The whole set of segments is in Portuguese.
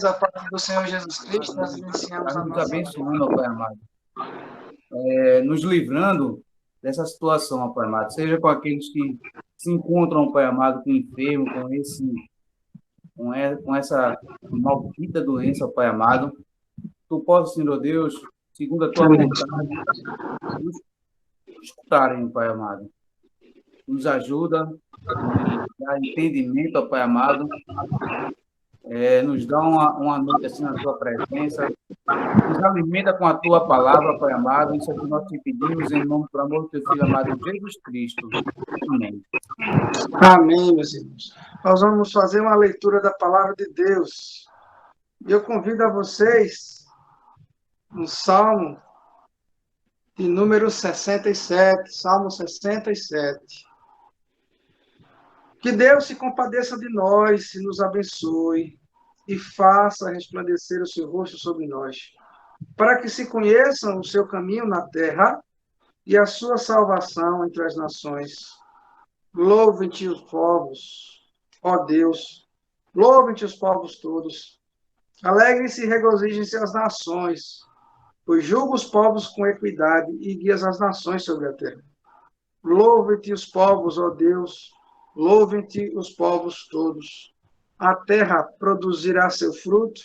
a paz do Senhor Jesus Cristo, nós iniciamos a nos nossa... abençoando, ó Pai amado. Nos livrando dessa situação, ó Pai amado. Seja com aqueles que se encontram, ó Pai amado, com o enfermo, com essa maldita doença, ó Pai amado. Tu possa, Senhor Deus, segundo a tua vontade, nos escutarem, Pai amado. Nos ajuda, nos dá entendimento, ó Pai amado. Nos dá uma noite assim na tua presença. Nos alimenta com a tua palavra, Pai amado. Isso é o que nós te pedimos em nome do amor do teu Filho amado, Jesus Cristo. Amém. Amém, meus irmãos. Nós vamos fazer uma leitura da palavra de Deus. E eu convido a vocês no Salmo de número 67, Salmo 67. Que Deus se compadeça de nós e nos abençoe e faça resplandecer o seu rosto sobre nós, para que se conheçam o seu caminho na terra e a sua salvação entre as nações. Louvem-te os povos, ó Deus, louvem-te os povos todos. Alegrem-se e regozijem-se as nações, pois julga os povos com equidade e guias as nações sobre a terra. Louvem-te os povos, ó Deus, louvem-te os povos todos. A terra produzirá seu fruto,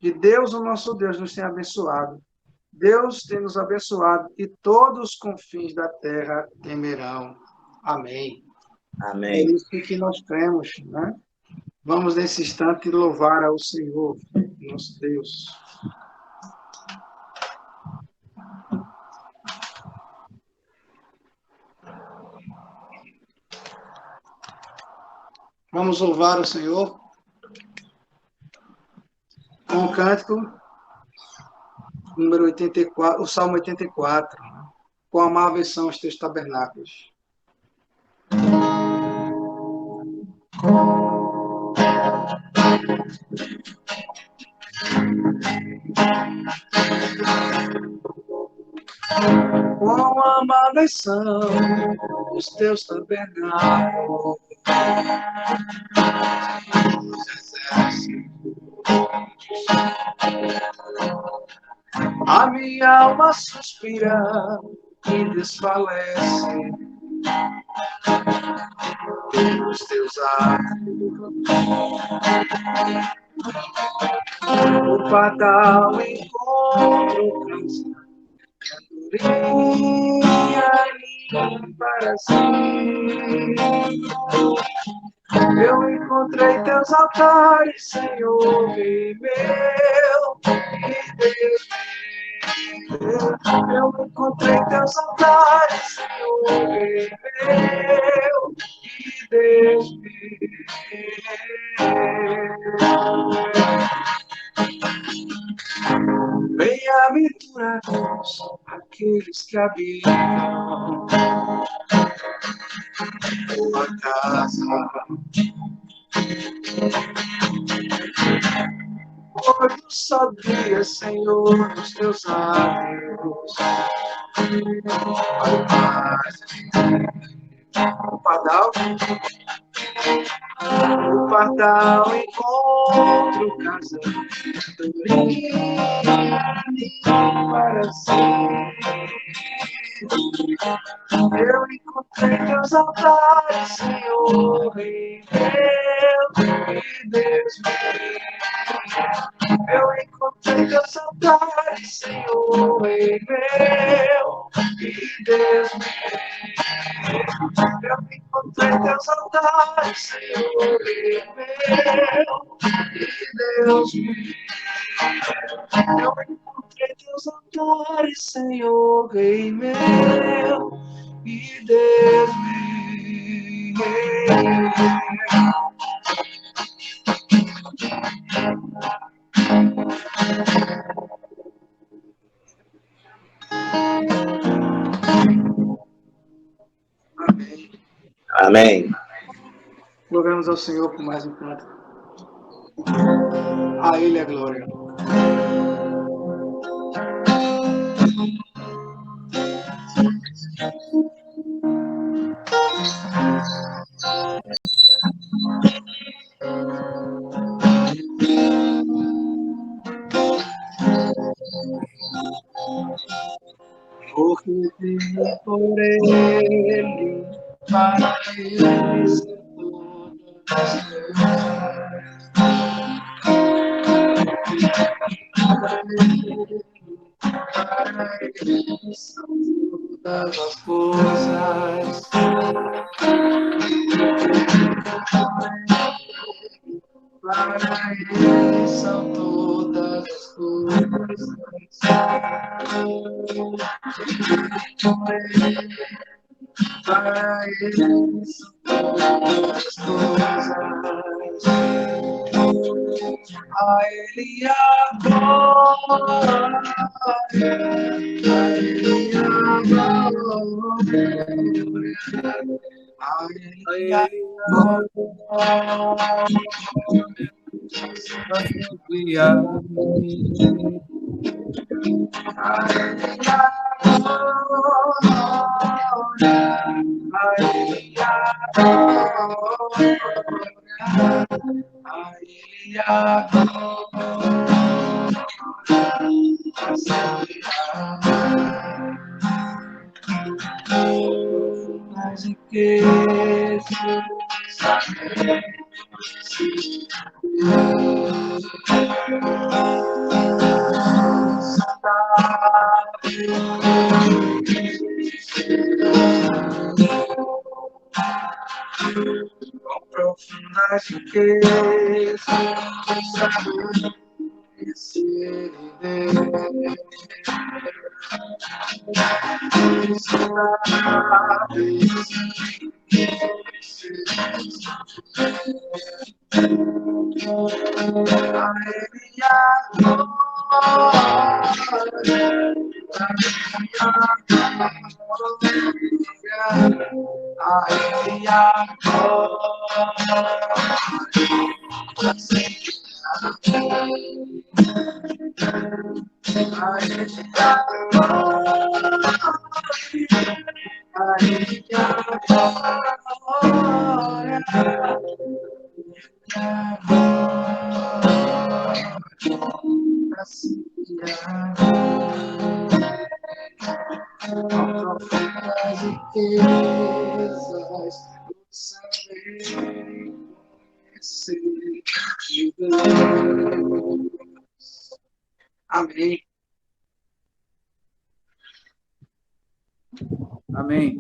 e Deus, o nosso Deus, nos tem abençoado. Deus tem nos abençoado, e todos os confins da terra temerão. Amém. Amém. É isso que nós cremos, né? Vamos, nesse instante, louvar ao Senhor, nosso Deus. Vamos louvar o Senhor com o cântico número 84, o Salmo 84, com amáveis são os teus tabernáculos. Quão amáveis são os teus tabernáculos, a minha alma suspira e desfalece pelos teus atos. O pardal encontro para si. Eu encontrei teus altares, Senhor, Rei meu, e Deus meu. Eu encontrei teus altares, Senhor, Rei meu, e Deus meu. Bem-aventurados aqueles que habitam tua casa. Hoje só dia, Senhor, dos teus lábios. O pardal encontro casamento para si. Eu encontrei teus altares, Senhor, Rei meu, e Deus meu. Eu encontrei teus altares, Senhor, Rei meu, e Deus meu. Eu encontrei teus altares, Senhor, Rei meu, e Deus meu. Eu encontrei teus altares, Senhor, Rei meu, e Deus Amém. Amém. Louvemos ao Senhor por mais um canto. A Ele a glória. porque vivi por ele, para ele são todas as coisas. Para ele são todas as coisas. Para ele são todas as coisas. A ele a glória. A ele a glória. A ele a as riquezas, com profundas riquezas, esse Amém. Amém.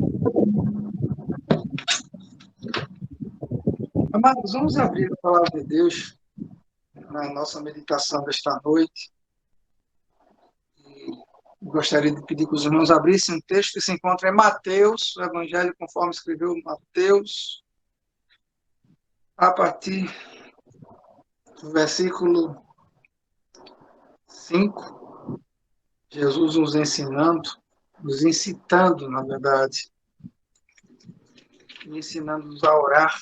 Amados, vamos abrir a palavra de Deus na nossa meditação desta noite. Gostaria de pedir que os irmãos abrissem um texto que se encontra em Mateus, o Evangelho conforme escreveu Mateus, a partir do versículo 5, Jesus nos ensinando, nos incitando, na verdade, ensinando-nos a orar.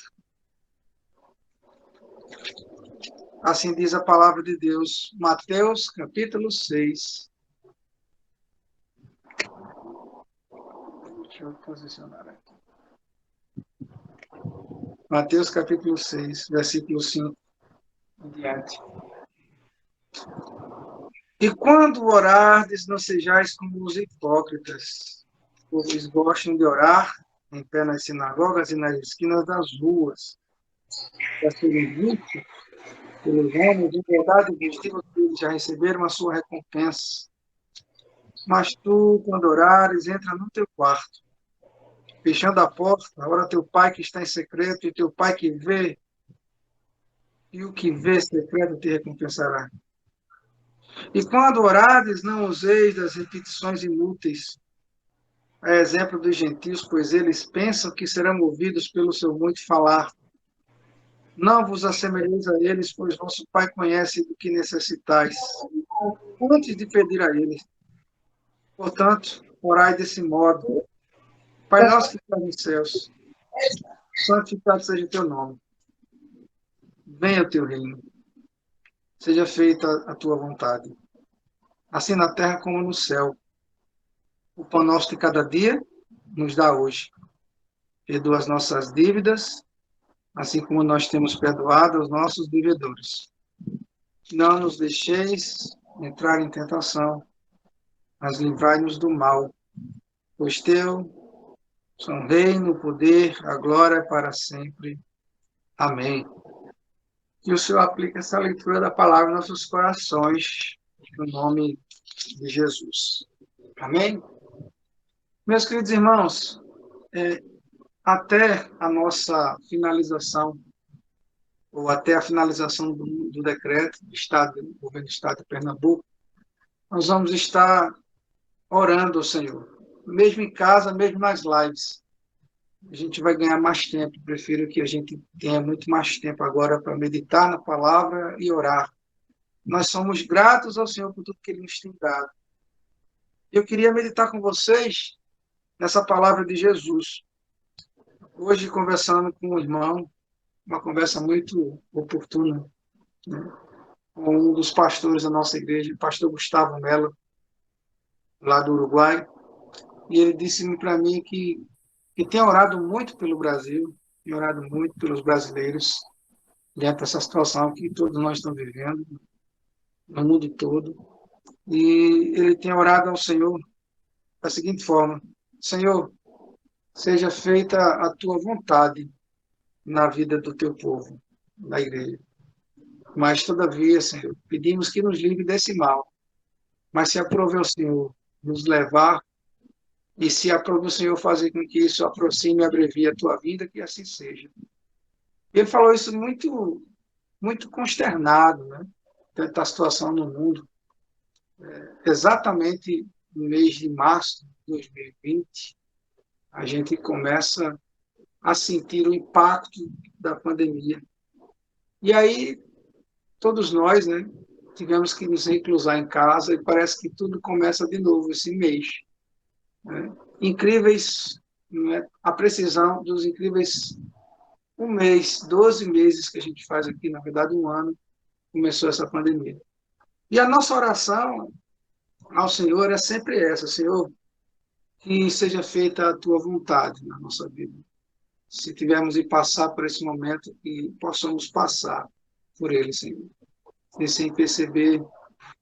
Assim diz a palavra de Deus, Mateus, capítulo 6. Deixa eu posicionar aqui. Mateus, capítulo 6, versículo 5 em diante. E quando orardes, não sejais como os hipócritas, pois gostam de orar em pé nas sinagogas e nas esquinas das ruas, para serem vistos pelos homens. De verdade vos digo que eles já receberam a sua recompensa. Mas tu, quando orares, entra no teu quarto, fechando a porta, ora teu pai que está em secreto, e teu pai que vê, e o que vê secreto te recompensará. E quando orares, não useis das repetições inúteis, a exemplo dos gentios, pois eles pensam que serão ouvidos pelo seu muito falar. Não vos assemelheis a eles, pois vosso Pai conhece do que necessitais, antes de pedir a ele. Portanto, orai desse modo. Pai nosso que estás nos céus, santificado seja o teu nome. Venha o teu reino. Seja feita a tua vontade, assim na terra como no céu. O pão nosso de cada dia nos dá hoje. Perdoa as nossas dívidas, assim como nós temos perdoado aos nossos devedores. Não nos deixeis entrar em tentação, mas livrai-nos do mal, pois teu são o reino, o poder, a glória para sempre. Amém. Que o Senhor aplique essa leitura da palavra em nossos corações, no nome de Jesus. Amém? Meus queridos irmãos, até a nossa finalização, ou até a finalização do decreto do governo do Estado de Pernambuco, nós vamos estar orando ao Senhor, mesmo em casa, mesmo nas lives. A gente vai ganhar mais tempo. Prefiro que a gente tenha muito mais tempo agora para meditar na palavra e orar. Nós somos gratos ao Senhor por tudo que Ele nos tem dado. Eu queria meditar com vocês nessa palavra de Jesus. Hoje, conversando com um irmão, uma conversa muito oportuna, né, com um dos pastores da nossa igreja, o pastor Gustavo Mello, lá do Uruguai, e ele disse para mim que tem orado muito pelo Brasil, tem orado muito pelos brasileiros, diante dessa situação que todos nós estamos vivendo, no mundo todo. E ele tem orado ao Senhor da seguinte forma: Senhor, seja feita a tua vontade na vida do teu povo, da igreja. Mas, todavia, Senhor, pedimos que nos livre desse mal. Mas se aprove o Senhor nos levar, e se aprove o Senhor fazer com que isso aproxime e abrevie a tua vida, que assim seja. Ele falou isso muito, muito consternado, né? Tanta situação no mundo. Exatamente no mês de março de 2020, a gente começa a sentir o impacto da pandemia. E aí, todos nós, né, tivemos que nos reclusar em casa e parece que tudo começa de novo esse mês. Né? Incríveis, né, a precisão dos incríveis 12 meses que a gente faz aqui, na verdade 1 ano, começou essa pandemia. E a nossa oração ao Senhor é sempre essa: Senhor, que seja feita a tua vontade na nossa vida. Se tivermos de passar por esse momento, que possamos passar por ele, Senhor. E sem perceber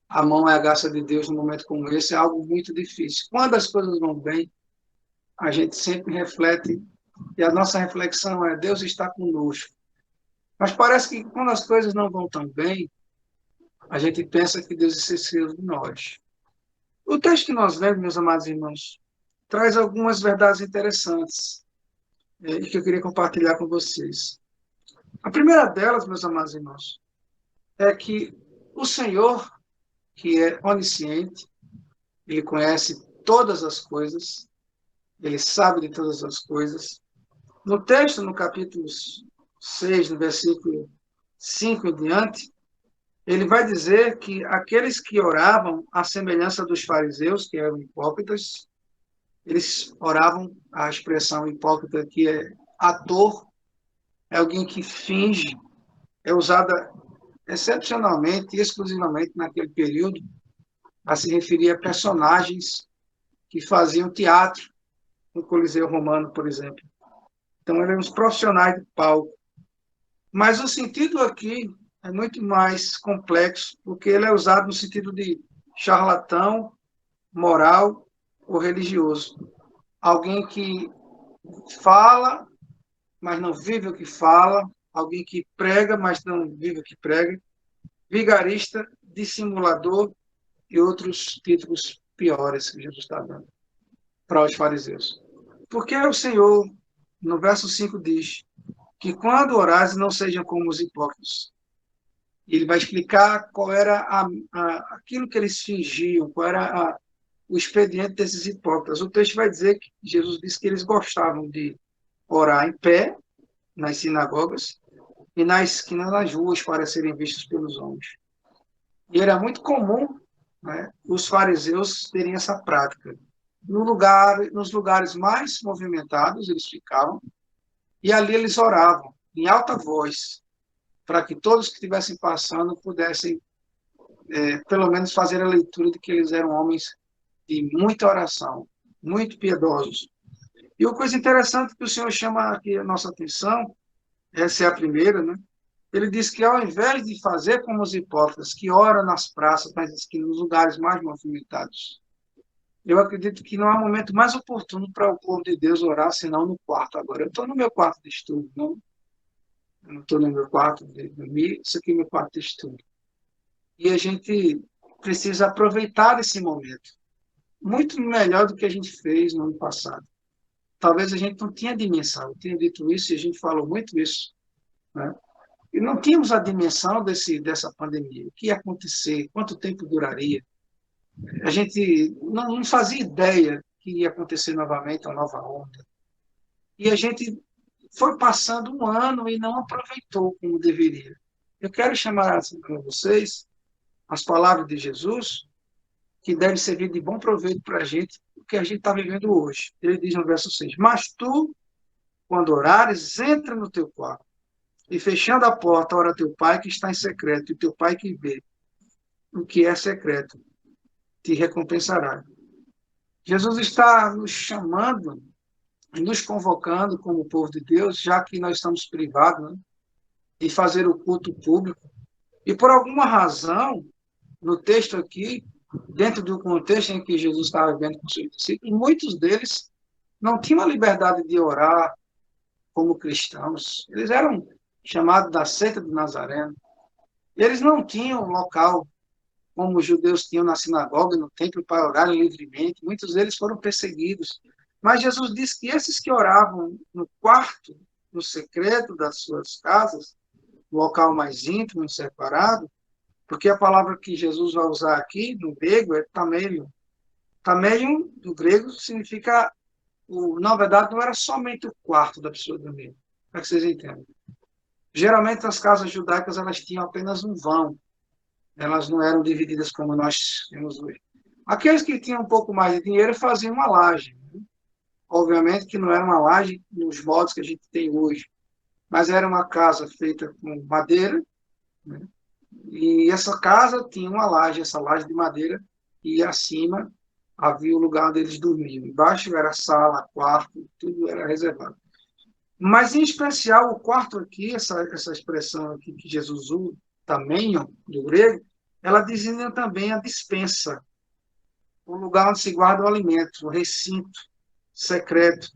a mão e a graça de Deus num momento como esse é algo muito difícil. Quando as coisas vão bem, a gente sempre reflete, e a nossa reflexão é: Deus está conosco. Mas parece que quando as coisas não vão tão bem, a gente pensa que Deus esqueceu de nós. O texto que nós lemos, meus amados irmãos, traz algumas verdades interessantes e que eu queria compartilhar com vocês. A primeira delas, meus amados irmãos, é que o Senhor, que é onisciente, ele conhece todas as coisas, ele sabe de todas as coisas. No texto, no capítulo 6, no versículo 5 em diante, ele vai dizer que aqueles que oravam à semelhança dos fariseus, que eram hipócritas, eles oravam, a expressão hipócrita que é ator, é alguém que finge, é usada excepcionalmente e exclusivamente naquele período a se referir a personagens que faziam teatro no Coliseu Romano, por exemplo. Então, eram os profissionais de palco. Mas o sentido aqui é muito mais complexo, porque ele é usado no sentido de charlatão, moral ou religioso. Alguém que fala, mas não vive o que fala. Alguém que prega, mas não vive o que prega. Vigarista, dissimulador e outros títulos piores que Jesus está dando para os fariseus. Porque o Senhor, no verso 5, diz que quando orares não sejam como os hipócritas. Ele vai explicar qual era aquilo que eles fingiam, qual era o expediente desses hipócritas. O texto vai dizer que Jesus disse que eles gostavam de orar em pé, nas sinagogas, e na esquina das ruas para serem vistos pelos homens. E era muito comum, né, os fariseus terem essa prática. Nos lugares mais movimentados eles ficavam, e ali eles oravam em alta voz, para que todos que estivessem passando pudessem, pelo menos, fazer a leitura de que eles eram homens de muita oração, muito piedosos. E uma coisa interessante que o Senhor chama aqui a nossa atenção, essa é a primeira, né? Ele diz que ao invés de fazer como os hipócritas, que oram nas praças, mas que nos lugares mais movimentados, Eu acredito que não há momento mais oportuno para o povo de Deus orar, senão no quarto agora. Eu estou no meu quarto de estudo, não? Eu não estou no meu quarto de dormir, isso aqui é meu quarto de estudo. E a gente precisa aproveitar esse momento, muito melhor do que a gente fez no ano passado. Talvez a gente não tinha dimensão, eu tinha dito isso e a gente falou muito isso, né? E não tínhamos a dimensão dessa pandemia, o que ia acontecer, quanto tempo duraria. A gente não fazia ideia que ia acontecer novamente uma nova onda. E a gente foi passando um ano e não aproveitou como deveria. Eu quero chamar assim para vocês as palavras de Jesus, que devem servir de bom proveito para a gente, o que a gente está vivendo hoje. Ele diz no verso 6, mas tu, quando orares, entra no teu quarto, e fechando a porta, ora teu pai que está em secreto, e teu pai que vê o que é secreto, te recompensará. Jesus está nos chamando, nos convocando como povo de Deus, já que nós estamos privados, né, de fazer o culto público. E por alguma razão, no texto aqui, dentro do contexto em que Jesus estava vivendo com seus discípulos, muitos deles não tinham a liberdade de orar como cristãos. Eles eram chamados da seita de Nazareno. Eles não tinham local como os judeus tinham na sinagoga, no templo, para orarem livremente. Muitos deles foram perseguidos. Mas Jesus disse que esses que oravam no quarto, no secreto das suas casas, no local mais íntimo e separado, porque a palavra que Jesus vai usar aqui, no grego, é tamelion. Tamelion, do grego, significa, na verdade, não era somente o quarto da pessoa dormir, para que vocês entendam. Geralmente, as casas judaicas, elas tinham apenas um vão, elas não eram divididas como nós temos hoje. Aqueles que tinham um pouco mais de dinheiro faziam uma laje. Obviamente que não era uma laje nos modos que a gente tem hoje, mas era uma casa feita com madeira, né? E essa casa tinha uma laje, essa laje de madeira, e acima havia o lugar onde eles dormiam. Embaixo era sala, quarto, tudo era reservado. Mas, em especial, o quarto aqui, essa expressão aqui que Jesus usa, tameion, do grego, ela designa também a despensa, o lugar onde se guarda o alimento, o recinto secreto,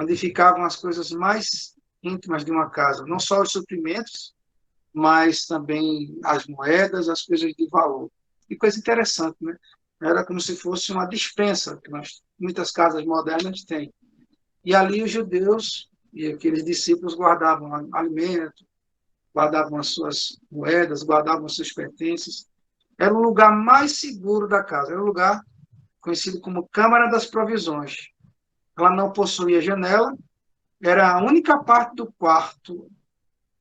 onde ficavam as coisas mais íntimas de uma casa, não só os suprimentos, mas também as moedas, as coisas de valor. Que coisa interessante, né? Era como se fosse uma despensa, que muitas casas modernas têm. E ali os judeus e aqueles discípulos guardavam alimento, guardavam as suas moedas, guardavam os seus pertences. Era o lugar mais seguro da casa, era o lugar conhecido como Câmara das Provisões. Ela não possuía janela, era a única parte do quarto,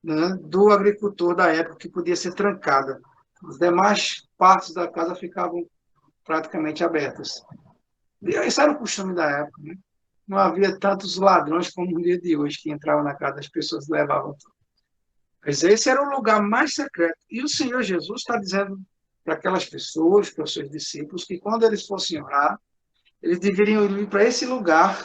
né, do agricultor da época que podia ser trancada. As demais partes da casa ficavam praticamente abertas. E isso era o costume da época, né? Não havia tantos ladrões como no dia de hoje, que entravam na casa das pessoas e levavam tudo. Mas esse era o lugar mais secreto. E o Senhor Jesus está dizendo para aquelas pessoas, para os seus discípulos, que quando eles fossem orar, eles deveriam ir para esse lugar,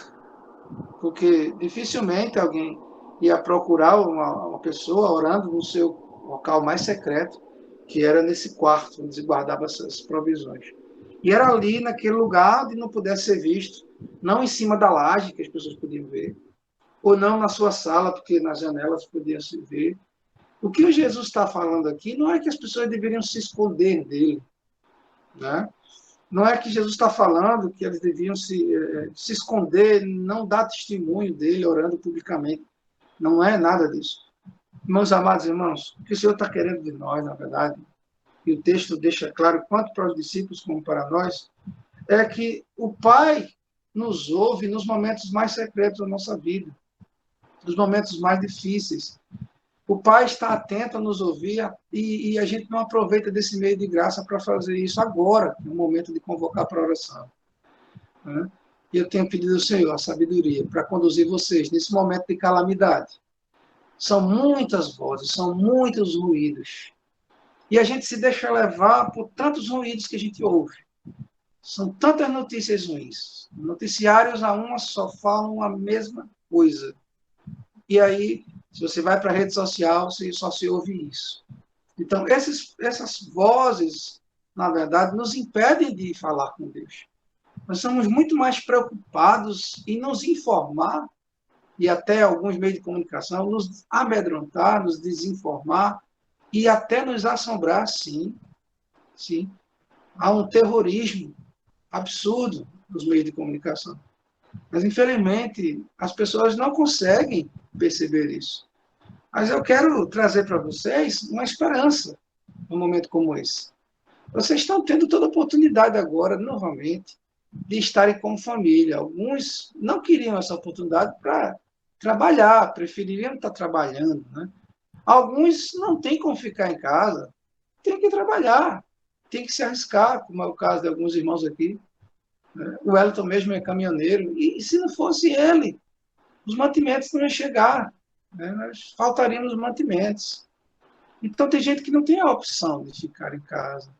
porque dificilmente alguém ia procurar uma pessoa orando no seu local mais secreto, que era nesse quarto, onde se guardava essas provisões. E era ali, naquele lugar, onde não pudesse ser visto, não em cima da laje, que as pessoas podiam ver, ou não na sua sala, porque nas janelas podiam se ver. O que o Jesus está falando aqui não é que as pessoas deveriam se esconder dele, né? Não é que Jesus está falando que eles deviam se esconder, não dar testemunho dele orando publicamente. Não é nada disso. Meus amados irmãos, o que o Senhor está querendo de nós, na verdade, e o texto deixa claro, tanto para os discípulos como para nós, é que o Pai nos ouve nos momentos mais secretos da nossa vida, nos momentos mais difíceis. O Pai está atento a nos ouvir e a gente não aproveita desse meio de graça para fazer isso agora, no momento de convocar para a oração, né? E eu tenho pedido ao Senhor a sabedoria para conduzir vocês nesse momento de calamidade. São muitas vozes, são muitos ruídos. E a gente se deixa levar por tantos ruídos que a gente ouve. São tantas notícias ruins. Noticiários a uma só falam a mesma coisa. E aí, se você vai para a rede social, você só se ouve isso. Então, essas vozes, na verdade, nos impedem de falar com Deus. Nós somos muito mais preocupados em nos informar, e até alguns meios de comunicação, nos amedrontar, nos desinformar, e até nos assombrar, sim, sim. Há um terrorismo absurdo nos meios de comunicação. Mas, infelizmente, as pessoas não conseguem perceber isso. Mas eu quero trazer para vocês uma esperança num momento como esse. Vocês estão tendo toda a oportunidade agora, novamente, de estarem como família. Alguns não queriam essa oportunidade para trabalhar, prefeririam estar trabalhando, né? Alguns não têm como ficar em casa, tem que trabalhar, tem que se arriscar, como é o caso de alguns irmãos aqui. O Wellington mesmo é caminhoneiro, e se não fosse ele, os mantimentos não iam chegar, né? Nós faltaríamos mantimentos. Então, tem gente que não tem a opção de ficar em casa.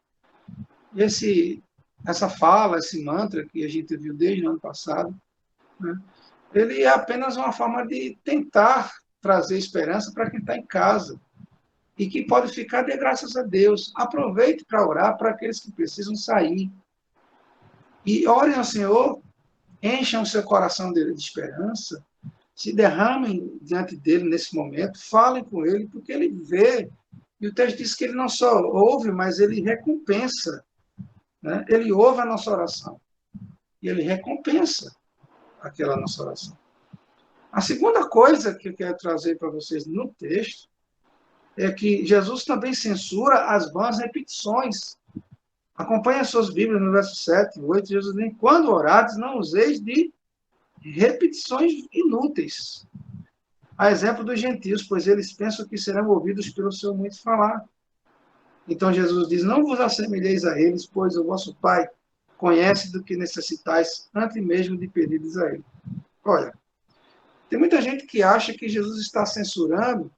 E essa fala, esse mantra que a gente viu desde o ano passado, né? Ele é apenas uma forma de tentar trazer esperança para quem está em casa e que pode ficar de graças a Deus. Aproveite para orar para aqueles que precisam sair. E orem ao Senhor, encham o seu coração de esperança, se derramem diante dele nesse momento, falem com ele, porque ele vê. E o texto diz que ele não só ouve, mas ele recompensa, né? Ele ouve a nossa oração e ele recompensa aquela nossa oração. A segunda coisa que eu quero trazer para vocês no texto é que Jesus também censura as vãs repetições. Acompanhe as suas Bíblias no verso 7 e 8. Jesus diz: quando orares, não useis de repetições inúteis. A exemplo dos gentios, pois eles pensam que serão ouvidos pelo seu muito falar. Então Jesus diz: não vos assemelheis a eles, pois o vosso Pai conhece do que necessitais antes mesmo de pedirdes a ele. Olha, tem muita gente que acha que Jesus está censurando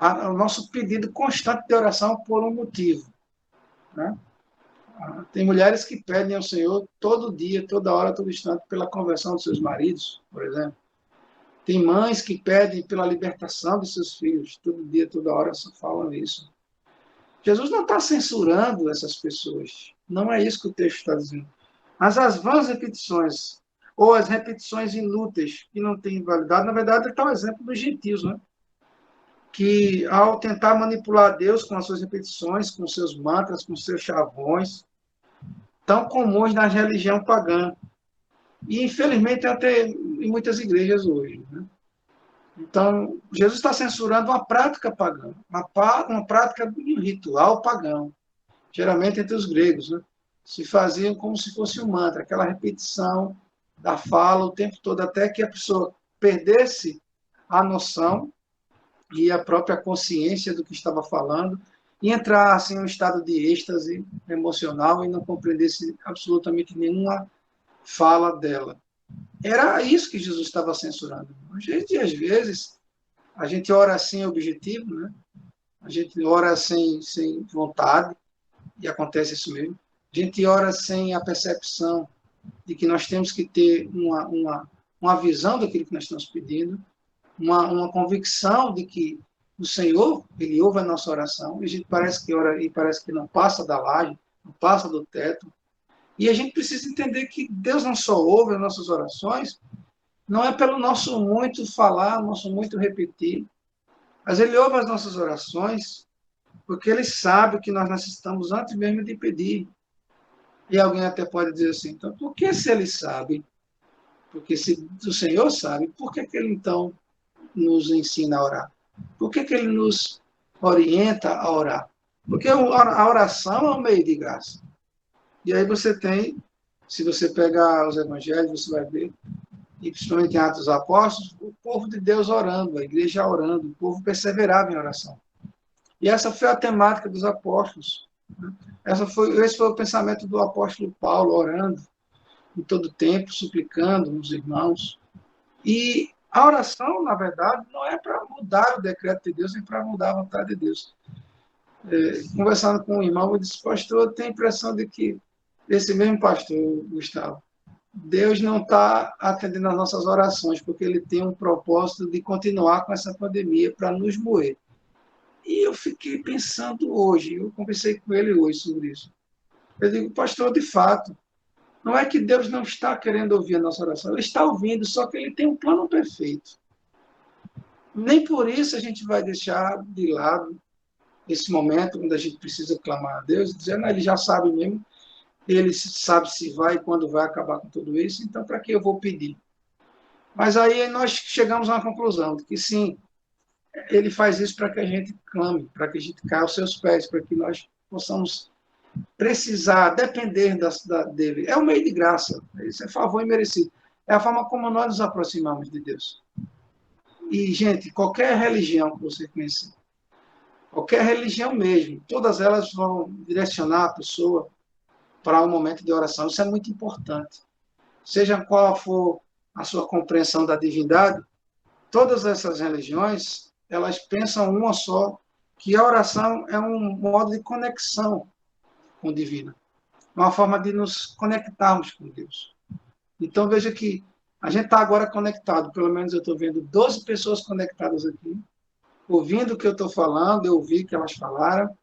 o nosso pedido constante de oração por um motivo, né? Tem mulheres que pedem ao Senhor todo dia, toda hora, todo instante, pela conversão dos seus maridos, por exemplo. Tem mães que pedem pela libertação de seus filhos, todo dia, toda hora, só falam isso. Jesus não está censurando essas pessoas. Não é isso que o texto está dizendo. Mas as vãs repetições, ou as repetições inúteis, que não têm validade, na verdade, está o exemplo dos gentios, né? Que ao tentar manipular Deus com as suas repetições, com seus mantras, com seus chavões, tão comuns na religião pagã. E, infelizmente, até em muitas igrejas hoje, né? Então, Jesus está censurando uma prática pagã, uma prática de um ritual pagão, geralmente entre os gregos, né? Se faziam como se fosse um mantra, aquela repetição da fala o tempo todo, até que a pessoa perdesse a noção e a própria consciência do que estava falando e entrasse em um estado de êxtase emocional e não compreendesse absolutamente nenhuma fala dela. Era isso que Jesus estava censurando. A gente, às vezes, a gente ora sem objetivo, né? A gente ora sem vontade, e acontece isso mesmo. A gente ora sem a percepção de que nós temos que ter uma visão daquilo que nós estamos pedindo, uma convicção de que o Senhor, Ele ouve a nossa oração, e a gente parece que ora e parece que não passa da laje, não passa do teto. E a gente precisa entender que Deus não só ouve as nossas orações, não é pelo nosso muito falar, nosso muito repetir, mas Ele ouve as nossas orações porque Ele sabe que nós necessitamos antes mesmo de pedir. E alguém até pode dizer assim, então, por que se Ele sabe? Porque se o Senhor sabe, por que Ele então nos ensina a orar? Por que Ele nos orienta a orar? Porque a oração é um meio de graça. E aí você tem, se você pegar os evangelhos, você vai ver, e principalmente em Atos dos Apóstolos, o povo de Deus orando, a igreja orando, o povo perseverava em oração. E essa foi a temática dos apóstolos. Esse foi o pensamento do apóstolo Paulo, orando em todo tempo, suplicando os irmãos. E a oração, na verdade, não é para mudar o decreto de Deus, é para mudar a vontade de Deus. Conversando com um irmão, eu disse, pastor, eu tenho a impressão de que esse mesmo pastor, Gustavo, Deus não está atendendo as nossas orações, porque Ele tem um propósito de continuar com essa pandemia para nos moer. E eu fiquei pensando hoje, eu conversei com ele hoje sobre isso. Eu digo, pastor, de fato, Não é que Deus não está querendo ouvir a nossa oração, Ele está ouvindo, só que Ele tem um plano perfeito. Nem por isso a gente vai deixar de lado esse momento onde a gente precisa clamar a Deus, dizendo, Ele já sabe mesmo, Ele sabe se vai e quando vai acabar com tudo isso, então para que eu vou pedir? Mas aí nós chegamos a uma conclusão de que sim, Ele faz isso para que a gente clame, para que a gente caia aos seus pés, para que nós possamos precisar, depender dele. É um meio de graça, isso é favor imerecido. É a forma como nós nos aproximamos de Deus. E, gente, qualquer religião que você conhecer, qualquer religião mesmo, todas elas vão direcionar a pessoa para um momento de oração. Isso é muito importante. Seja qual for a sua compreensão da divindade, todas essas religiões, elas pensam uma só, que a oração é um modo de conexão com o divino, uma forma de nos conectarmos com Deus. Então, veja que a gente está agora conectado, pelo menos eu estou vendo 12 pessoas conectadas aqui, ouvindo o que eu estou falando, eu ouvi que elas falaram.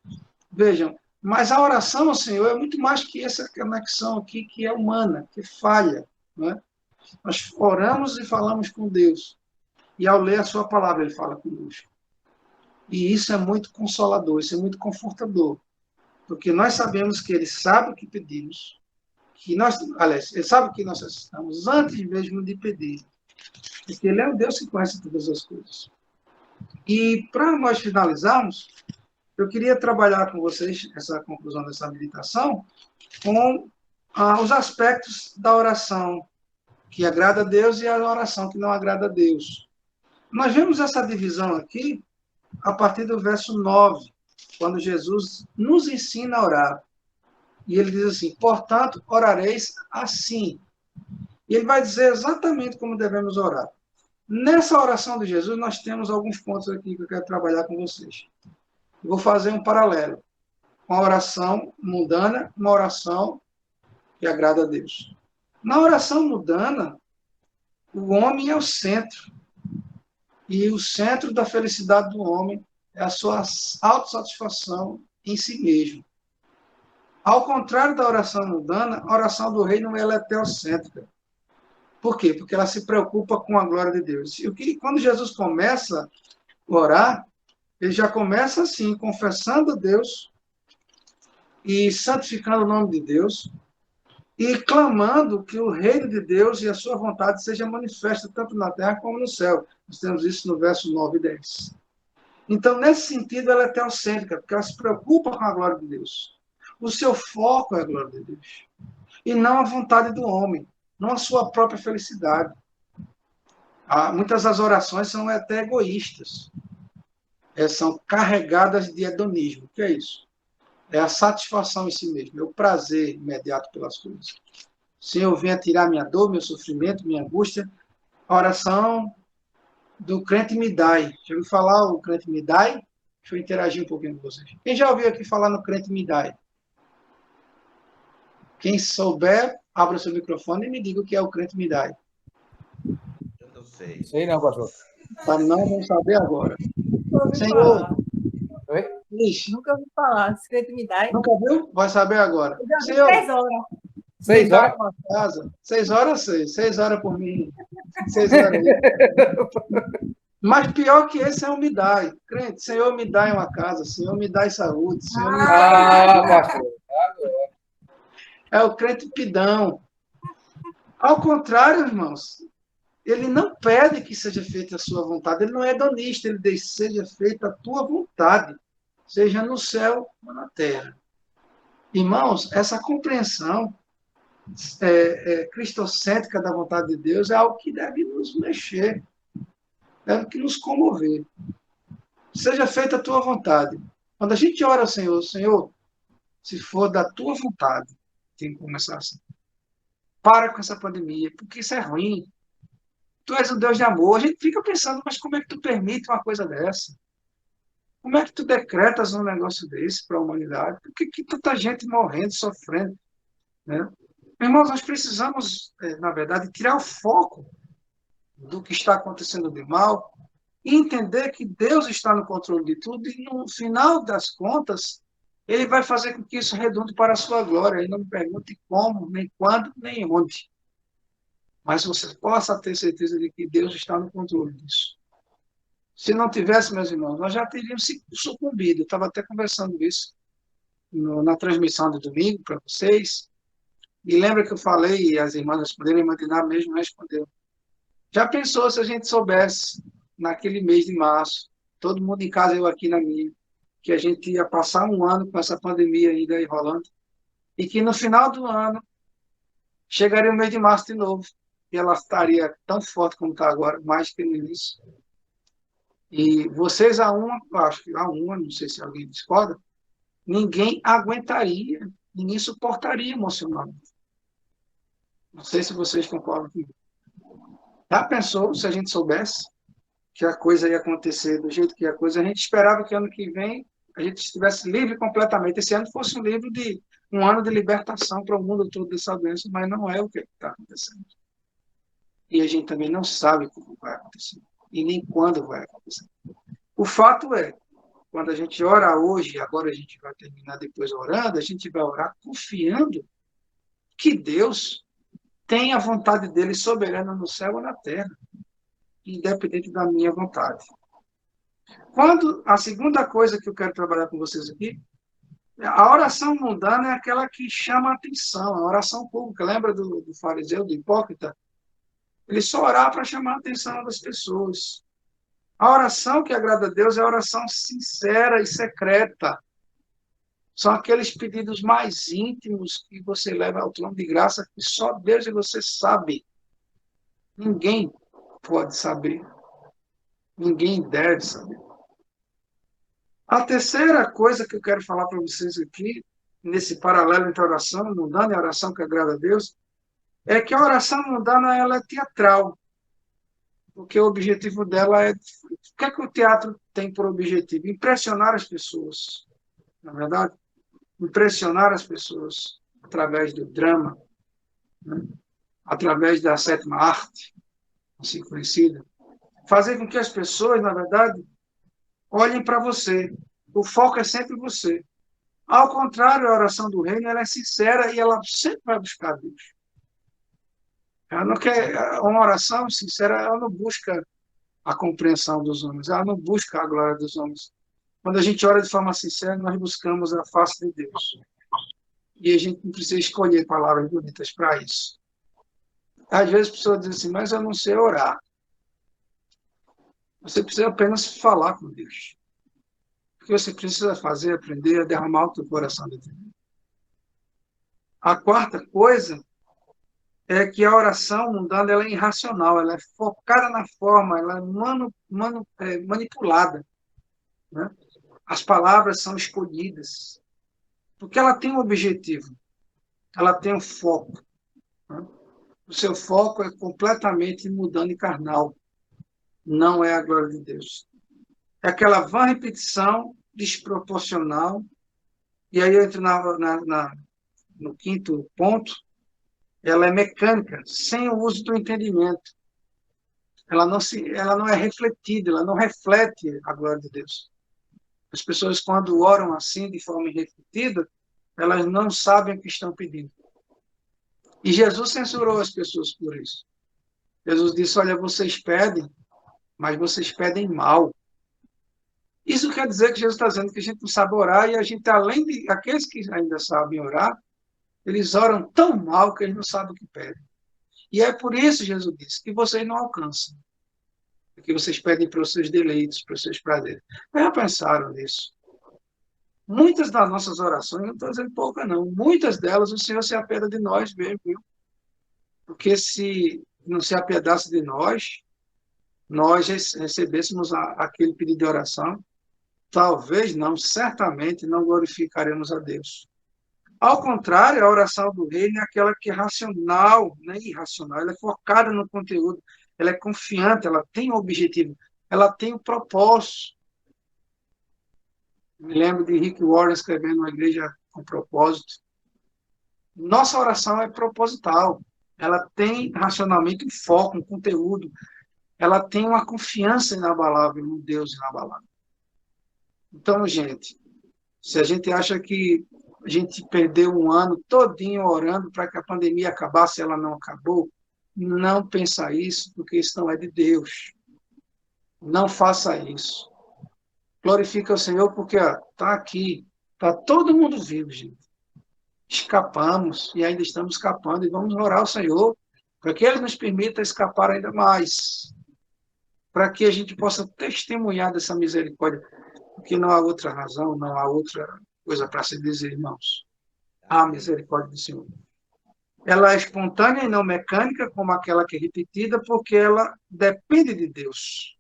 Vejam, mas a oração ao Senhor é muito mais que essa conexão aqui, que é humana, que falha. Né? Nós oramos e falamos com Deus. E ao ler a sua palavra, Ele fala conosco. E isso é muito consolador, isso é muito confortador. Porque nós sabemos que Ele sabe o que pedimos, que nós, aliás, Ele sabe o que nós necessitamos antes mesmo de pedir. Porque Ele é o Deus que conhece todas as coisas. E para nós finalizarmos, eu queria trabalhar com vocês essa conclusão dessa meditação com os aspectos da oração que agrada a Deus e a oração que não agrada a Deus. Nós vemos essa divisão aqui a partir do verso 9, quando Jesus nos ensina a orar. E ele diz assim, portanto, orareis assim. E ele vai dizer exatamente como devemos orar. Nessa oração de Jesus, nós temos alguns pontos aqui que eu quero trabalhar com vocês. Vou fazer um paralelo com a oração mundana, uma oração que agrada a Deus. Na oração mundana, o homem é o centro. E o centro da felicidade do homem é a sua autossatisfação em si mesmo. Ao contrário da oração mundana, a oração do reino ela é teocêntrica. Por quê? Porque ela se preocupa com a glória de Deus. E quando Jesus começa a orar, ele já começa assim, confessando a Deus e santificando o nome de Deus e clamando que o reino de Deus e a sua vontade seja manifesta tanto na terra como no céu. Nós temos isso no verso 9 e 10. Então, nesse sentido, ela é teocêntrica, porque ela se preocupa com a glória de Deus. O seu foco é a glória de Deus. E não a vontade do homem, não a sua própria felicidade. Muitas das orações são até egoístas. São carregadas de hedonismo. O que é isso? É a satisfação em si mesmo, é o prazer imediato pelas coisas. Senhor, venha tirar minha dor, meu sofrimento, minha angústia. A oração do crente Midai. Já ouviu falar o crente Midai? Deixa eu interagir um pouquinho com vocês. Quem já ouviu aqui falar no crente Midai? Quem souber, abra o seu microfone e me diga o que é o crente Midai. Eu não sei. Sei não, pastor. Não, vamos saber agora. Senhor. Oi? Ixi, Nunca ouvi falar. Secreto me dá. nunca viu? Vai saber agora. Eu já vi Senhor, 6 horas. 6 horas? uma casa. 6 horas, 6 horas por mim. 6 horas. Mas pior que esse é o me dai. Crente, Senhor, me dai uma casa. Senhor, me dai saúde. Senhor, me dai... Pastor. É o crente pidão. Ao contrário, irmãos, ele não pede que seja feita a sua vontade. Ele não é hedonista. Ele diz, seja feita a tua vontade. Seja no céu ou na terra. Irmãos, essa compreensão cristocêntrica da vontade de Deus é algo que deve nos mexer, deve que nos comover. Seja feita a tua vontade. Quando a gente ora ao Senhor, Senhor, se for da tua vontade, tem que começar assim. Para com essa pandemia, porque isso é ruim. Tu és um Deus de amor. A gente fica pensando, mas como é que tu permite uma coisa dessa? Como é que tu decretas um negócio desse para a humanidade? Por que tanta gente morrendo, sofrendo? Né? Irmãos, nós precisamos, na verdade, tirar o foco do que está acontecendo de mal e entender que Deus está no controle de tudo e, no final das contas, Ele vai fazer com que isso redunde para a sua glória. E não me pergunte como, nem quando, nem onde. Mas você possa ter certeza de que Deus está no controle disso. Se não tivesse, meus irmãos, nós já teríamos sucumbido. Eu estava até conversando isso na transmissão de domingo para vocês. E lembra que eu falei, e as irmãs responderam, e Mandiná mesmo respondeu. Já pensou se a gente soubesse, naquele mês de março, todo mundo em casa, eu aqui na minha, que a gente ia passar um ano com essa pandemia ainda aí rolando, e que no final do ano chegaria o mês de março de novo, e ela estaria tão forte como está agora, mais que no início. E vocês, acho que não sei se alguém discorda, ninguém aguentaria, ninguém suportaria emocionalmente. Não sei se vocês concordam comigo. Já pensou se a gente soubesse que a coisa ia acontecer do jeito que a coisa? A gente esperava que ano que vem a gente estivesse livre completamente. Esse ano fosse um ano de libertação para o mundo todo dessa doença, mas não é o que está acontecendo. E a gente também não sabe como vai acontecer, e nem quando vai acontecer. O fato é, quando a gente ora hoje, agora a gente vai terminar depois orando, a gente vai orar confiando que Deus tem a vontade dele soberana no céu ou na terra, independente da minha vontade. A segunda coisa que eu quero trabalhar com vocês aqui, a oração mundana é aquela que chama a atenção, a oração pública. Lembra do fariseu, do hipócrita? Ele só orava para chamar a atenção das pessoas. A oração que agrada a Deus é a oração sincera e secreta. São aqueles pedidos mais íntimos que você leva ao trono de graça, que só Deus e você sabe. Ninguém pode saber. Ninguém deve saber. A terceira coisa que eu quero falar para vocês aqui, nesse paralelo entre a oração mundana e a oração que agrada a Deus, é que a oração mundana ela é teatral. Porque o objetivo dela é... O que é que o teatro tem por objetivo? Impressionar as pessoas. Na verdade, impressionar as pessoas através do drama, né? Através da sétima arte, assim conhecida. Fazer com que as pessoas, na verdade, olhem para você. O foco é sempre você. Ao contrário, a oração do reino ela é sincera e ela sempre vai buscar Deus. Ela não quer, uma oração sincera, ela não busca a compreensão dos homens, ela não busca a glória dos homens. Quando a gente ora de forma sincera, nós buscamos a face de Deus. E a gente não precisa escolher palavras bonitas para isso. Às vezes as pessoas dizem assim, mas eu não sei orar. Você precisa apenas falar com Deus. O que você precisa fazer é aprender a derramar o teu coração de Deus. A quarta coisa é que a oração mundana ela é irracional, ela é focada na forma, ela é manipulada. Né? As palavras são escolhidas, porque ela tem um objetivo, ela tem um foco. Né? O seu foco é completamente mundano e carnal, não é a glória de Deus. É aquela vã repetição desproporcional, e aí eu entro no quinto ponto, ela é mecânica, sem o uso do entendimento. Ela não é refletida, ela não reflete a glória de Deus. As pessoas, quando oram assim, de forma irrefletida, elas não sabem o que estão pedindo. E Jesus censurou as pessoas por isso. Jesus disse, olha, vocês pedem, mas vocês pedem mal. Isso quer dizer que Jesus está dizendo que a gente não sabe orar, e a gente, além de aqueles que ainda sabem orar, eles oram tão mal que eles não sabem o que pedem. E é por isso, Jesus disse, que vocês não alcançam. Porque vocês pedem para os seus deleites, para os seus prazeres. Já pensaram nisso? Muitas das nossas orações, não estou dizendo pouca não, muitas delas o Senhor se apeda de nós mesmo, viu? Porque se não se apedasse de nós recebêssemos aquele pedido de oração, talvez não, certamente não glorificaremos a Deus. Ao contrário, a oração do reino é aquela que é racional, não é irracional, ela é focada no conteúdo, ela é confiante, ela tem um objetivo, ela tem um propósito. Me lembro de Rick Warren escrevendo uma igreja com propósito. Nossa oração é proposital, ela tem racionalmente um foco, um conteúdo, ela tem uma confiança inabalável no Deus inabalável. Então, gente, Se a gente acha que a gente perdeu um ano todinho orando para que a pandemia acabasse, ela não acabou, não pensa isso, porque isso não é de Deus. Não faça isso. Glorifica o Senhor, porque está aqui, está todo mundo vivo, gente. Escapamos e ainda estamos escapando, e vamos orar ao Senhor para que Ele nos permita escapar ainda mais, para que a gente possa testemunhar dessa misericórdia, porque não há outra razão, não há outra coisa para se dizer, irmãos. Há misericórdia do Senhor. Ela é espontânea e não mecânica, como aquela que é repetida, porque ela depende de Deus.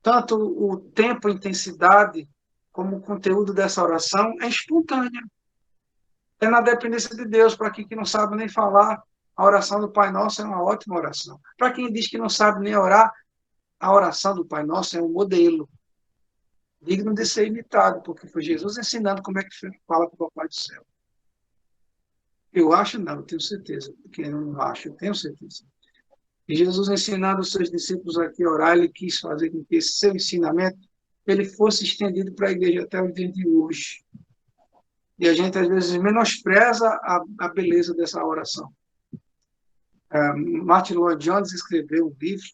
Tanto o tempo, a intensidade, como o conteúdo dessa oração é espontânea. É na dependência de Deus. Para quem que não sabe nem falar, a oração do Pai Nosso é uma ótima oração. Para quem diz que não sabe nem orar, a oração do Pai Nosso é um modelo digno de ser imitado, porque foi Jesus ensinando como é que fala com o Papai do Céu. Eu acho não, eu tenho certeza. Porque eu não acho, eu tenho certeza. E Jesus ensinando os seus discípulos aqui a orar, ele quis fazer com que esse seu ensinamento ele fosse estendido para a igreja até o dia de hoje. E a gente, às vezes, menospreza a beleza dessa oração. Martin Lloyd Jones escreveu um livro,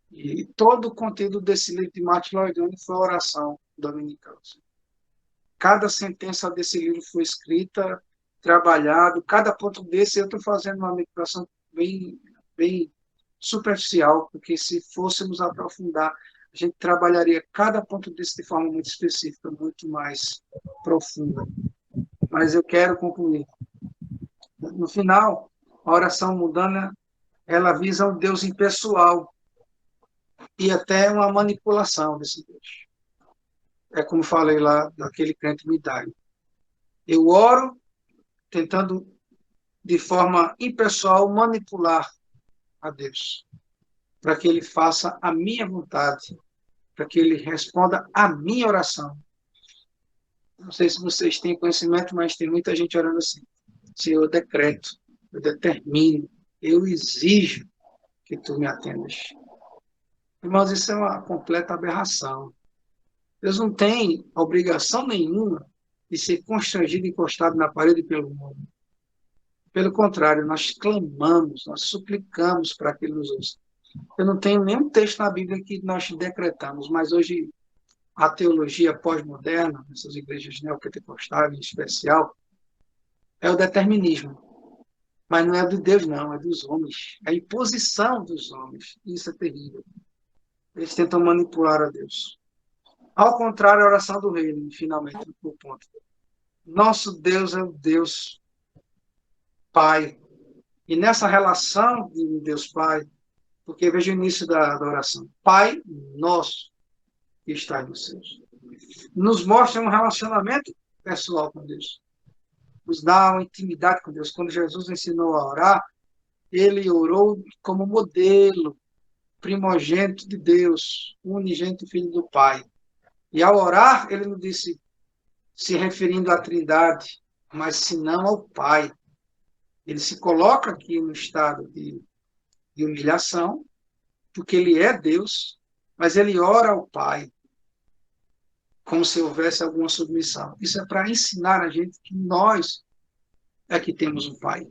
e todo o conteúdo desse livro de Martin Lloyd Jones foi a oração dominical. Cada sentença desse livro foi escrita, trabalhado, cada ponto desse eu estou fazendo uma meditação bem superficial, porque se fôssemos aprofundar, a gente trabalharia cada ponto desse de forma muito específica, muito mais profunda. Mas eu quero concluir. No final, a oração mundana, ela visa um Deus impessoal e até uma manipulação desse Deus. É como falei lá daquele crente Midai. Eu oro tentando, de forma impessoal, manipular a Deus, para que Ele faça a minha vontade, para que Ele responda a minha oração. Não sei se vocês têm conhecimento, mas tem muita gente orando assim. Senhor, eu decreto, eu determino, eu exijo que tu me atendas. Irmãos, isso é uma completa aberração. Deus não tem obrigação nenhuma de ser constrangido e encostado na parede pelo mundo. Pelo contrário, nós clamamos, nós suplicamos para que Ele nos ouça. Eu não tenho nenhum texto na Bíblia que nós decretamos, mas hoje a teologia pós-moderna, essas igrejas neopentecostais em especial, é o determinismo. Mas não é de Deus, não, é dos homens. É a imposição dos homens. Isso é terrível. Eles tentam manipular a Deus. Ao contrário, a oração do reino, finalmente, no ponto. Nosso Deus é o Deus Pai. E nessa relação de Deus Pai, porque veja o início da oração. Pai nosso que está nos céus. Nos mostra um relacionamento pessoal com Deus. Nos dá uma intimidade com Deus. Quando Jesus ensinou a orar, ele orou como modelo, primogênito de Deus, unigênito filho do Pai. E ao orar, ele não disse se referindo à Trindade, mas senão ao Pai. Ele se coloca aqui no estado de humilhação, porque ele é Deus, mas ele ora ao Pai, como se houvesse alguma submissão. Isso é para ensinar a gente que nós é que temos um Pai.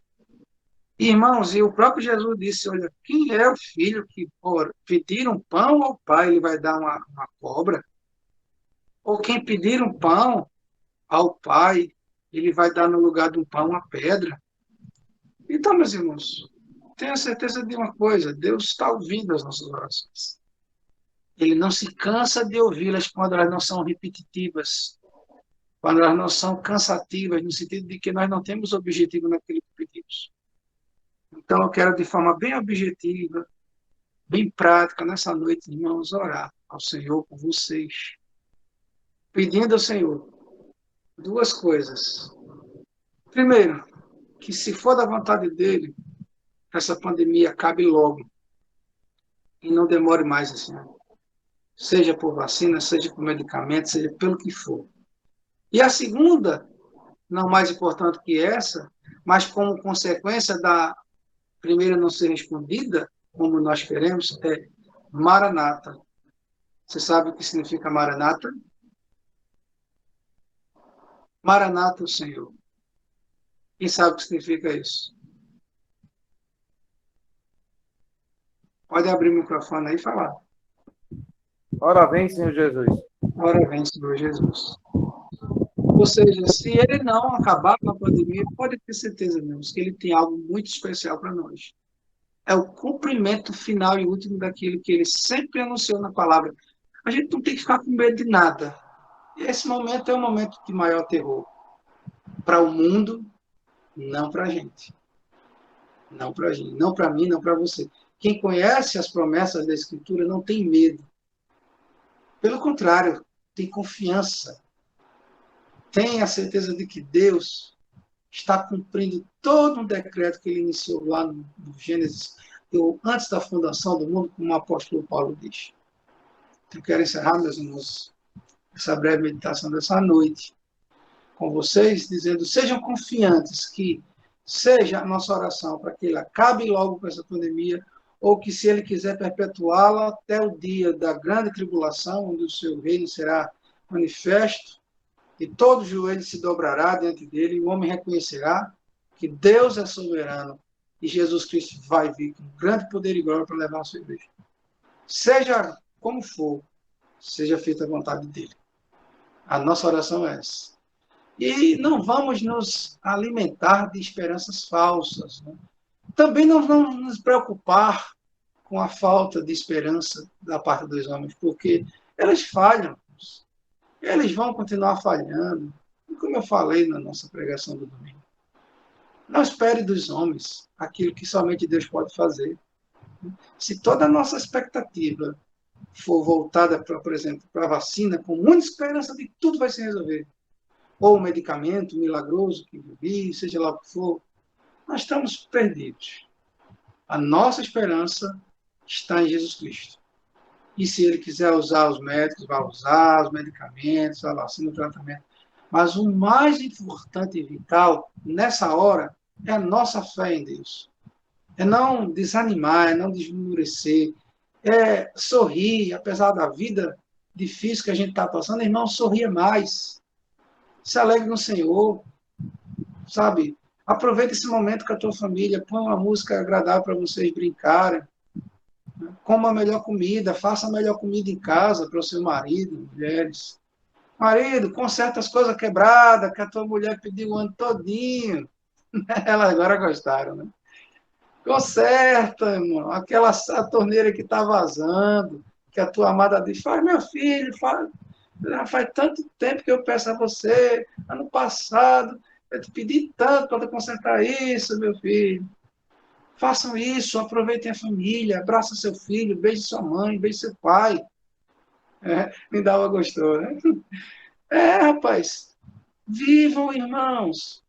Irmãos, e o próprio Jesus disse, olha, quem é o filho que pedir um pão ao pai, ele vai dar uma cobra? Ou quem pedir um pão ao pai, ele vai dar no lugar de um pão uma pedra? Então, meus irmãos, tenha certeza de uma coisa, Deus está ouvindo as nossas orações. Ele não se cansa de ouvi-las quando elas não são repetitivas, quando elas não são cansativas, no sentido de que nós não temos objetivo naquilo que pedimos. Então, eu quero, de forma bem objetiva, bem prática, nessa noite, irmãos, orar ao Senhor por vocês. Pedindo ao Senhor duas coisas. Primeiro, que se for da vontade dEle, essa pandemia acabe logo e não demore mais esse ano. Seja por vacina, seja por medicamento, seja pelo que for. E a segunda, não mais importante que essa, mas como consequência da primeira não ser respondida, como nós queremos, é Maranata. Você sabe o que significa Maranata? Maranata, o Senhor. Quem sabe o que significa isso? Pode abrir o microfone aí e falar. Ora vem, Senhor Jesus. Ora vem, Senhor Jesus. Ou seja, se ele não acabar com a pandemia, pode ter certeza, meus, que ele tem algo muito especial para nós. É o cumprimento final e último daquilo que ele sempre anunciou na palavra. A gente não tem que ficar com medo de nada. Esse momento é um momento de maior terror. Para o mundo, não para a gente. Não para a gente. Não para mim, não para você. Quem conhece as promessas da Escritura não tem medo. Pelo contrário, tem confiança. Tem a certeza de que Deus está cumprindo todo um decreto que ele iniciou lá no Gênesis, antes da fundação do mundo, como o apóstolo Paulo diz. Eu quero encerrar, meus irmãos, essa breve meditação dessa noite com vocês, dizendo, sejam confiantes que seja a nossa oração para que ele acabe logo com essa pandemia, ou que se ele quiser perpetuá-la até o dia da grande tribulação, onde o seu reino será manifesto, e todo joelho se dobrará diante dele, e o homem reconhecerá que Deus é soberano, e Jesus Cristo vai vir com grande poder e glória para levar a sua igreja. Seja como for, seja feita a vontade dele. A nossa oração é essa. E não vamos nos alimentar de esperanças falsas. Né? Também não vamos nos preocupar com a falta de esperança da parte dos homens, porque eles falham. Eles vão continuar falhando. E como eu falei na nossa pregação do domingo, não espere dos homens aquilo que somente Deus pode fazer. Se toda a nossa expectativa for voltada, por exemplo, para a vacina, com muita esperança de que tudo vai se resolver, ou um medicamento milagroso que vi, seja lá o que for, nós estamos perdidos. A nossa esperança está em Jesus Cristo. E se ele quiser usar os médicos, vai usar os medicamentos, a vacina, o tratamento. Mas o mais importante e vital, nessa hora, é a nossa fé em Deus. É não desanimar, é não desmorecer, é sorrir, apesar da vida difícil que a gente está passando, irmão, sorria mais. Se alegre no Senhor, sabe? Aproveita esse momento com a tua família, põe uma música agradável para vocês brincarem, coma a melhor comida, faça a melhor comida em casa para o seu marido, mulheres. Marido, conserta as coisas quebradas que a tua mulher pediu o ano todinho. Elas agora gostaram, né? Conserta, irmão, a torneira que está vazando, que a tua amada diz, faz, meu filho, faz tanto tempo que eu peço a você, ano passado, eu te pedi tanto para consertar isso, meu filho. Façam isso, aproveitem a família, abraça seu filho, beije sua mãe, beije seu pai. Me dá uma gostou, né? Rapaz, vivam, irmãos.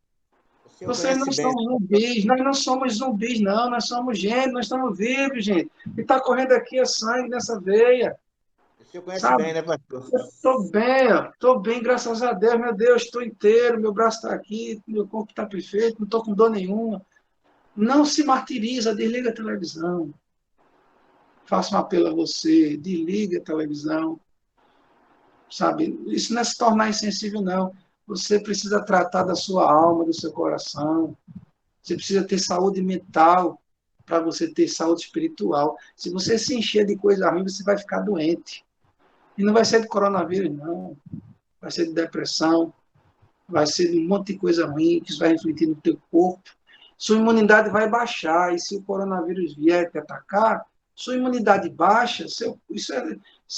O senhor Vocês não conhece são bem, zumbis, nós não somos zumbis, não, nós somos gente, nós estamos vivos, gente. E está correndo aqui o sangue nessa veia. o senhor conhece Sabe? bem, né, pastor? Eu estou bem, graças a Deus, meu Deus, estou inteiro, meu braço está aqui, meu corpo está perfeito, não estou com dor nenhuma. Não se martiriza, desliga a televisão. Faço um apelo a você, desliga a televisão. Sabe? Isso não é se tornar insensível, não. Você precisa tratar da sua alma, do seu coração. Você precisa ter saúde mental para você ter saúde espiritual. Se você se encher de coisa ruim, você vai ficar doente. E não vai ser de coronavírus, não. Vai ser de depressão, vai ser de um monte de coisa ruim que isso vai refletir no teu corpo. Sua imunidade vai baixar, e se o coronavírus vier te atacar, sua imunidade baixa, isso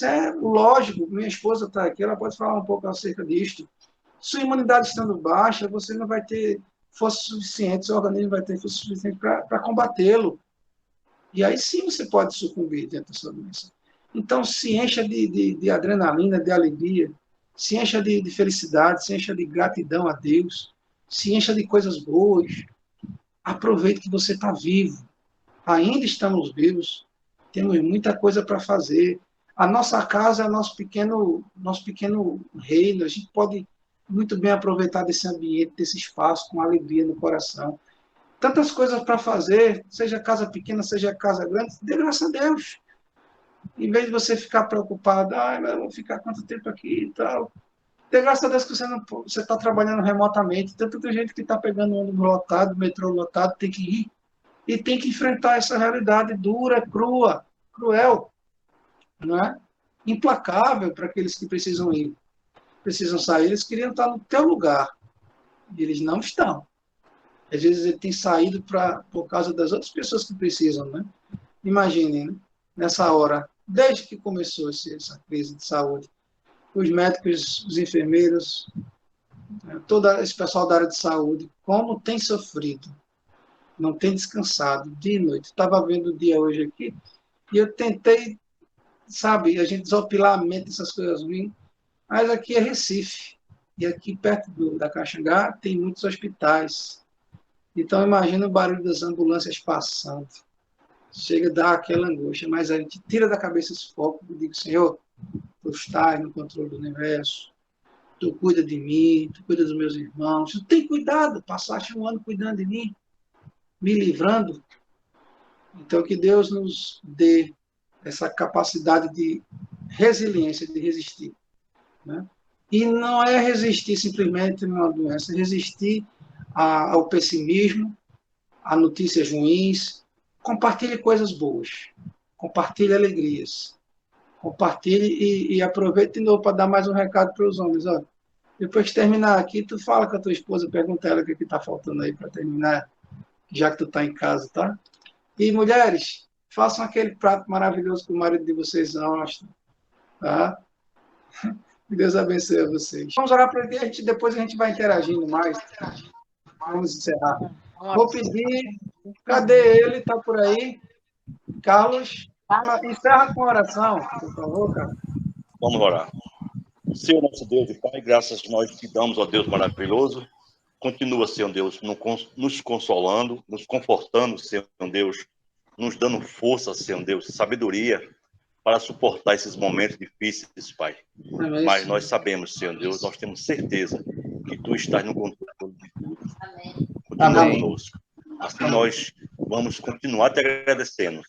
é lógico. Minha esposa está aqui, ela pode falar um pouco acerca disto. Sua imunidade estando baixa, você não vai ter força suficiente, seu organismo vai ter força suficiente para combatê-lo. E aí sim você pode sucumbir dentro da sua doença. Então, se encha de adrenalina, de alegria, se encha de felicidade, se encha de gratidão a Deus, se encha de coisas boas. Aproveite que você está vivo. Ainda estamos vivos. Temos muita coisa para fazer. A nossa casa é nosso pequeno reino. A gente pode muito bem aproveitar desse ambiente, desse espaço, com alegria no coração. Tantas coisas para fazer, seja casa pequena, seja casa grande, dê graças a Deus. Em vez de você ficar preocupado, mas eu vou ficar quanto tempo aqui e tal. Dê graças a Deus que você está trabalhando remotamente. Tanta gente que está pegando o ônibus lotado, metrô lotado, tem que ir. E tem que enfrentar essa realidade dura, crua, cruel, não é? Implacável para aqueles que precisam ir. Precisam sair, eles queriam estar no teu lugar. E eles não estão. Às vezes ele tem saído por causa das outras pessoas que precisam, né? Imaginem, né? Nessa hora, desde que começou essa crise de saúde, os médicos, os enfermeiros, todo esse pessoal da área de saúde, como tem sofrido, não tem descansado, dia e noite. Estava vendo o dia hoje aqui, e eu tentei, sabe, a gente desopilar a mente dessas coisas ruins, mas aqui é Recife, e aqui perto da Caxangá tem muitos hospitais. Então, imagina o barulho das ambulâncias passando. Chega a dar aquela angústia, mas a gente tira da cabeça esse foco e digo, Senhor, tu estás no controle do universo, tu cuida de mim, tu cuida dos meus irmãos, tu tem cuidado, passaste um ano cuidando de mim, me livrando. Então, que Deus nos dê essa capacidade de resiliência, de resistir. Né? E não é resistir simplesmente numa doença, é resistir ao pessimismo, a notícias ruins. Compartilhe coisas boas, compartilhe alegrias, compartilhe e aproveite de novo para dar mais um recado para os homens. Ó. Depois que terminar aqui, tu fala com a tua esposa, pergunta a ela o que está faltando aí para terminar, já que tu está em casa, tá? E mulheres, façam aquele prato maravilhoso que o marido de vocês gosta, tá? Que Deus abençoe a vocês. Vamos orar para ele, depois a gente vai interagindo mais. Vamos encerrar. Vou pedir, cadê ele? Está por aí? Carlos, encerra com oração, por favor, Carlos. Vamos orar. Senhor nosso Deus e Pai, graças nós te damos, ó Deus maravilhoso. Continua, Senhor Deus, nos consolando, nos confortando, Senhor Deus, nos dando força, Senhor Deus, sabedoria para suportar esses momentos difíceis, Pai. Amém. Mas nós sabemos, Senhor Deus, nós temos certeza que Tu estás no controle de tudo. Amém. Continua Amém. conosco. Assim nós vamos continuar te agradecendo.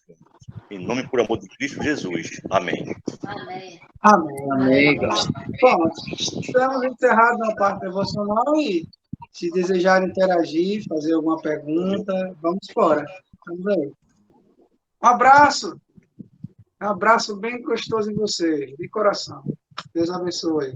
Em nome e por amor de Cristo Jesus. Amém. Amém. Amém. Amém. Bom, estamos encerrados na parte devocional e se desejarem interagir, fazer alguma pergunta, vamos embora. Vamos aí. Um abraço. Um abraço bem gostoso em vocês, de coração. Deus abençoe.